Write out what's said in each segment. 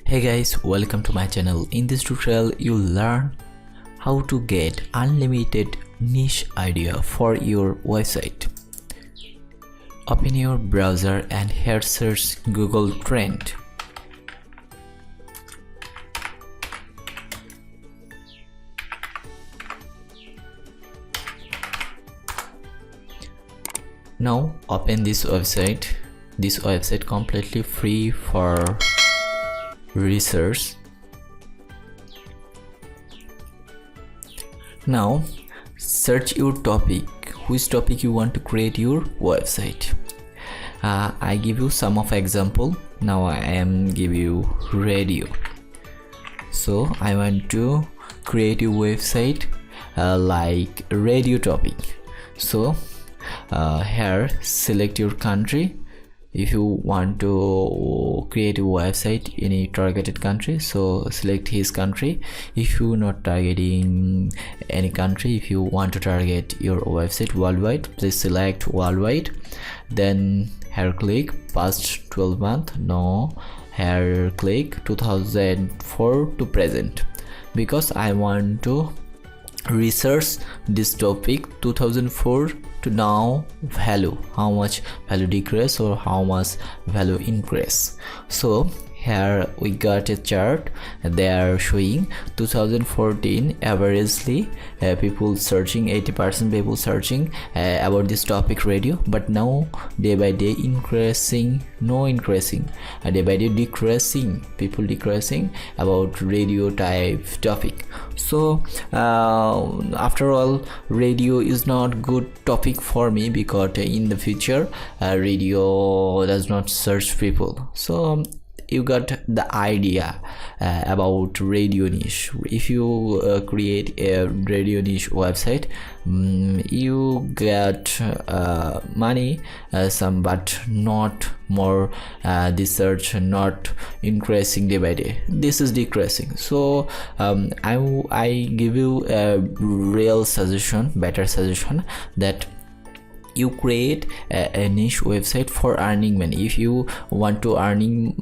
Hey guys, welcome to my channel. In this tutorial you'll learn how to get unlimited niche idea for your website. Open your browser and here search Google Trend. Now open this website. This website completely free for research. Now search your topic, which topic you want to create your website. I give you some of example. Now I am give you radio. So I want to create a website like radio topic. So here select your country. If you want to create a website in a targeted country, so select his country. If you not targeting any country, if you want to target your website worldwide, please select worldwide. Then here click past 12 month. No, here click 2004 to present, because I want to research this topic 2004 to now value, how much value decrease or how much value increase. So here we got a chart. They are showing 2014 averagely people searching, 80% people searching about this topic radio, but now day by day increasing, no increasing, day by day decreasing, people decreasing about radio type topic. So after all, radio is not good topic for me, because in the future radio does not search people. So you got the idea about radio niche. If you create a radio niche website, you get money some, but not more. The search not increasing day by day, this is decreasing. So I give you a real suggestion, better suggestion, that you create a niche website for earning money. If you want to earning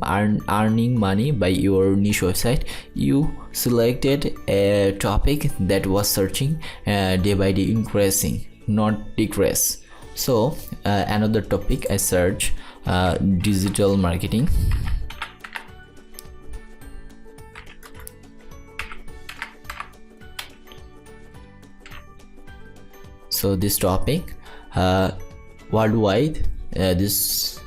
money by your niche website, you selected a topic that was searching day by day increasing, not decrease. So another topic I search digital marketing. So this topic worldwide, this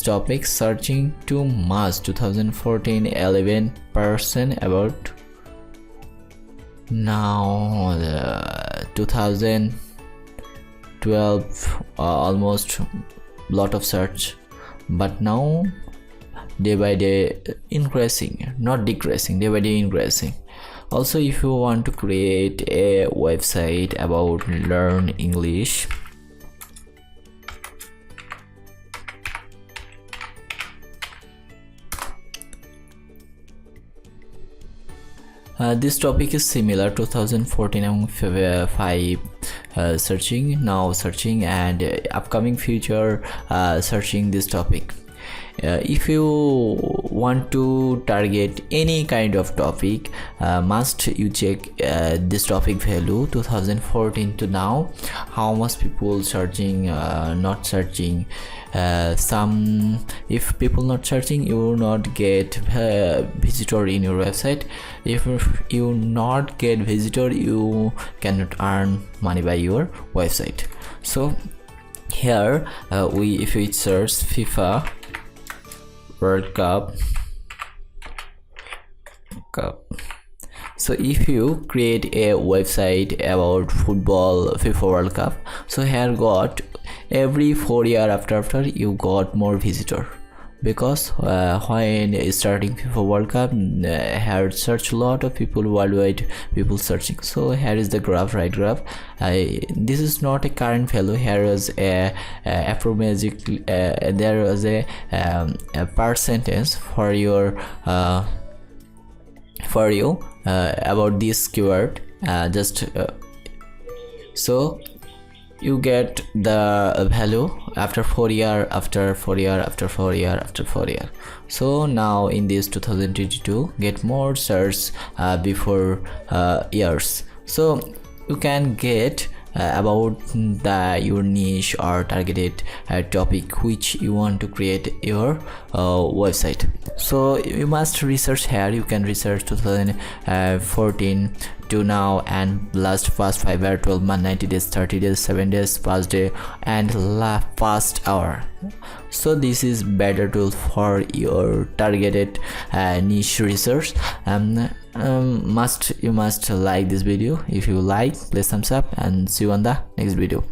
topic searching to March 2014 11% about. Now 2012 almost lot of search, but now day by day increasing, not decreasing, day by day increasing. Also, if you want to create a website about learn English, this topic is similar 2014 and 5 searching, now searching, and upcoming future searching this topic. If you want to target any kind of topic, must you check this topic value 2014 to now, how much people searching, not searching. Some, if people not searching, you will not get visitor in your website. If you not get visitor, you cannot earn money by your website. So here if we search FIFA World Cup. So if you create a website about football, FIFA World Cup, so here got every 4 year after you got more visitor, because when starting FIFA World Cup, here search a lot of people worldwide, people searching. So here is the graph, right graph. This is not a current value. Here is a approximately there was a percentage for your about this keyword. So you get the value after 4 year, after 4 year, after 4 year, after 4 year. So now in this 2022 get more search before years, so you can get about your niche or targeted topic which you want to create your website. So you must research here. You can research 2014 to now and last past 5 year, 12 month, 90 days, 30 days, 7 days, past day, and past hour. So this is better tool for your targeted niche research. You must like this video. If you like, please thumbs up, and see you on the next video.